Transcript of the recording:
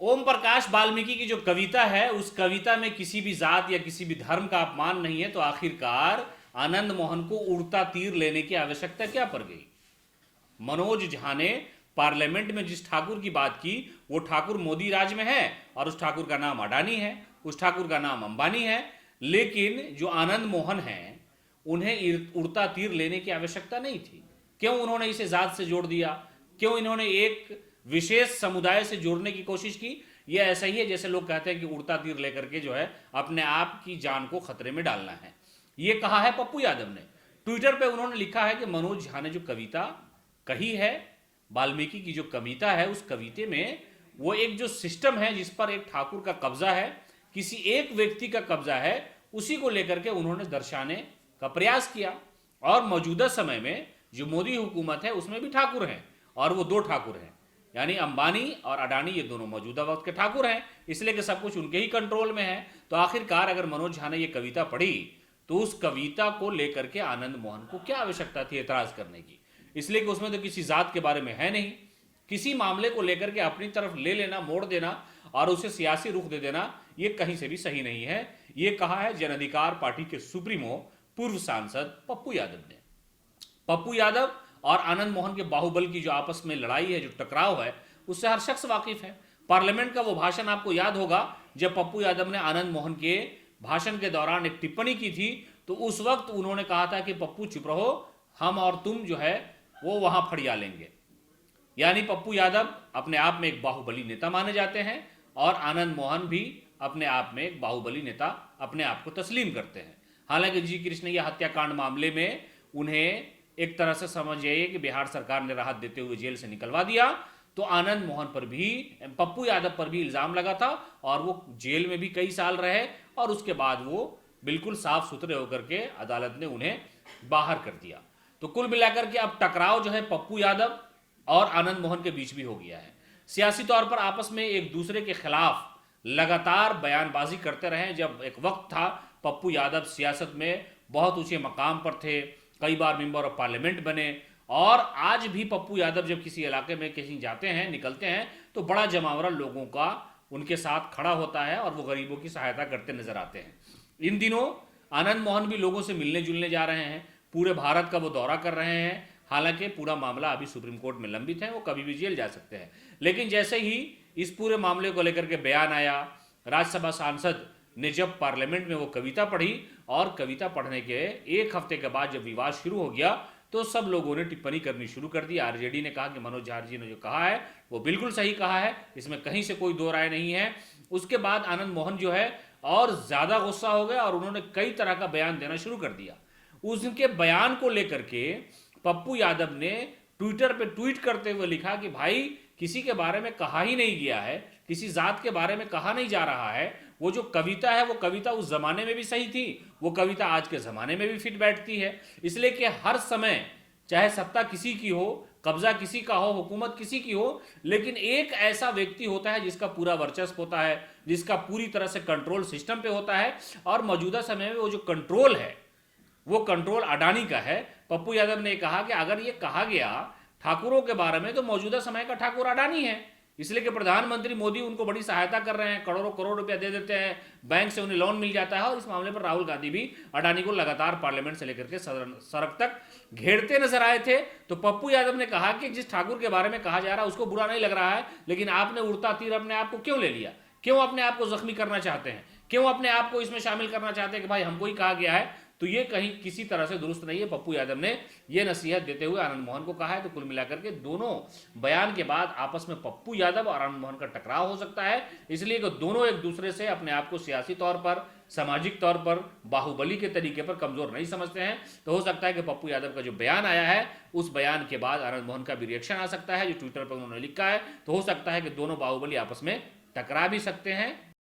ओम प्रकाश वाल्मीकि की जो कविता है, उस कविता में किसी भी जात या किसी भी धर्म का अपमान नहीं है, तो आखिरकार आनंद मोहन को उड़ता तीर लेने की आवश्यकता क्या पड़ गई? मनोज झा ने पार्लियामेंट में जिस ठाकुर की बात की, वो ठाकुर मोदी राज में है और उस ठाकुर का नाम अडानी है, उस ठाकुर का नाम अंबानी है। लेकिन जो आनंद मोहन है, उन्हें उड़ता तीर लेने की आवश्यकता नहीं थी। क्यों उन्होंने इसे जात से जोड़ दिया? क्यों इन्होंने एक विशेष समुदाय से जोड़ने की कोशिश की? यह ऐसा ही है जैसे लोग कहते हैं कि उड़ता तीर लेकर के जो है अपने आप की जान को खतरे में डालना है। यह कहा है पप्पू यादव ने। ट्विटर पे उन्होंने लिखा है कि मनोज झा ने जो कविता कही है, वाल्मीकि की जो कविता है, उस कविते में वो एक जो सिस्टम है जिस पर एक ठाकुर का कब्जा है, किसी एक व्यक्ति का कब्जा है, उसी को लेकर के उन्होंने दर्शाने का प्रयास किया। और मौजूदा समय में जो मोदी हुकूमत है उसमें भी ठाकुर हैं, और वो दो ठाकुर हैं, यानी अंबानी और अडानी, ये दोनों मौजूदा वक्त के ठाकुर हैं, इसलिए कि सब कुछ उनके ही कंट्रोल में है। तो आखिरकार अगर मनोज झा ने ये कविता पढ़ी, तो उस कविता को लेकर के आनंद मोहन को क्या आवश्यकता थी एतराज करने की? इसलिए कि उसमें तो किसी जात के बारे में है नहीं। किसी मामले को लेकर के अपनी तरफ ले लेना, मोड़ देना और उसे सियासी रुख दे देना, ये कहीं से भी सही नहीं है। ये कहा है जन अधिकार पार्टी के सुप्रीमो पूर्व सांसद पप्पू यादव ने। पप्पू यादव और आनंद मोहन के बाहुबल की जो आपस में लड़ाई है, जो टकराव है, उससे हर शख्स वाकिफ है। पार्लियामेंट का वो भाषण आपको याद होगा जब पप्पू यादव ने आनंद मोहन के भाषण के दौरान एक टिप्पणी की थी, तो उस वक्त उन्होंने कहा था कि पप्पू चुप रहो, हम और तुम जो है वो वहां फड़िया लेंगे। यानी पप्पू यादव अपने आप में एक बाहुबली नेता माने जाते हैं और आनंद मोहन भी अपने आप में एक बाहुबली नेता अपने आप को तस्लीम करते हैं। हालांकि जी कृष्णैया हत्याकांड मामले में उन्हें एक तरह से समझ जाइए कि बिहार सरकार ने राहत देते हुए जेल से निकलवा दिया, तो आनंद मोहन पर भी, पप्पू यादव पर भी इल्जाम लगा था और वो जेल में भी कई साल रहे और उसके बाद वो बिल्कुल साफ सुथरे होकर के अदालत ने उन्हें बाहर कर दिया। तो कुल मिलाकर के अब टकराव जो है पप्पू यादव और आनंद मोहन के बीच भी हो गया है। सियासी तौर पर आपस में एक दूसरे के खिलाफ लगातार बयानबाजी करते रहे। जब एक वक्त था पप्पू यादव सियासत में बहुत ऊंचे मकाम पर थे, कई बार मेंबर ऑफ पार्लियामेंट बने, और आज भी पप्पू यादव जब किसी इलाके में कहीं जाते हैं, निकलते हैं, तो बड़ा जमावड़ा लोगों का उनके साथ खड़ा होता है और वो गरीबों की सहायता करते नजर आते हैं। इन दिनों आनंद मोहन भी लोगों से मिलने जुलने जा रहे हैं, पूरे भारत का वो दौरा कर रहे हैं। हालांकि पूरा मामला अभी सुप्रीम कोर्ट में लंबित है, वो कभी भी जेल जा सकते हैं। लेकिन जैसे ही इस पूरे मामले को लेकर के बयान आया, राज्यसभा सांसद ने जब पार्लियामेंट में वो कविता पढ़ी और कविता पढ़ने के एक हफ्ते के बाद जब विवाद शुरू हो गया, तो सब लोगों ने टिप्पणी करनी शुरू कर दी। आरजेडी ने कहा कि मनोज झा जी ने जो कहा है वो बिल्कुल सही कहा है, इसमें कहीं से कोई दो राय नहीं है। उसके बाद आनंद मोहन जो है और ज्यादा गुस्सा हो गए और उन्होंने कई तरह का बयान देना शुरू कर दिया। उनके बयान को लेकर के पप्पू यादव ने ट्विटर पे ट्वीट करते हुए लिखा कि भाई, किसी के बारे में कहा ही नहीं गया है, किसी जात के बारे में कहा नहीं जा रहा है। वो जो कविता है वो कविता उस जमाने में भी सही थी, वो कविता आज के जमाने में भी फिट बैठती है। इसलिए कि हर समय चाहे सत्ता किसी की हो, कब्जा किसी का हो, हुकूमत किसी की हो, लेकिन एक ऐसा व्यक्ति होता है जिसका पूरा वर्चस्व होता है, जिसका पूरी तरह से कंट्रोल सिस्टम पे होता है। और मौजूदा समय में वो जो कंट्रोल है वो कंट्रोल अडानी का है। पप्पू यादव ने कहा कि अगर ये कहा गया ठाकुरों के बारे में, तो मौजूदा समय का ठाकुर अडानी है, इसलिए कि प्रधानमंत्री मोदी उनको बड़ी सहायता कर रहे हैं, करोड़ों करोड़ रुपया दे देते हैं, बैंक से उन्हें लोन मिल जाता है। और इस मामले पर राहुल गांधी भी अडानी को लगातार पार्लियामेंट से लेकर के सड़क तक घेरते नजर आए थे। तो पप्पू यादव ने कहा कि जिस ठाकुर के बारे में कहा जा रहा है उसको बुरा नहीं लग रहा है, लेकिन आपने उड़ता तीर अपने आप को क्यों ले लिया? क्यों अपने आप को जख्मी करना चाहते हैं? क्यों अपने आप को इसमें शामिल करना चाहते हैं कि भाई हमको ही कहा गया है? तो ये कहीं किसी तरह से दुरुस्त नहीं है। पप्पू यादव ने ये नसीहत देते हुए आनंद मोहन को कहा है। तो कुल मिलाकर के दोनों बयान के बाद आपस में पप्पू यादव और आनंद मोहन का टकराव हो सकता है, इसलिए कि दोनों एक दूसरे से अपने आप को सियासी तौर पर, सामाजिक तौर पर बाहुबली के तरीके पर कमजोर नहीं समझते हैं। तो हो सकता है कि पप्पू यादव का जो बयान आया है, उस बयान के बाद आनंद मोहन का भी रिएक्शन आ सकता है, जो ट्विटर पर उन्होंने लिखा है। तो हो सकता है कि दोनों बाहुबली आपस में टकरा भी सकते हैं।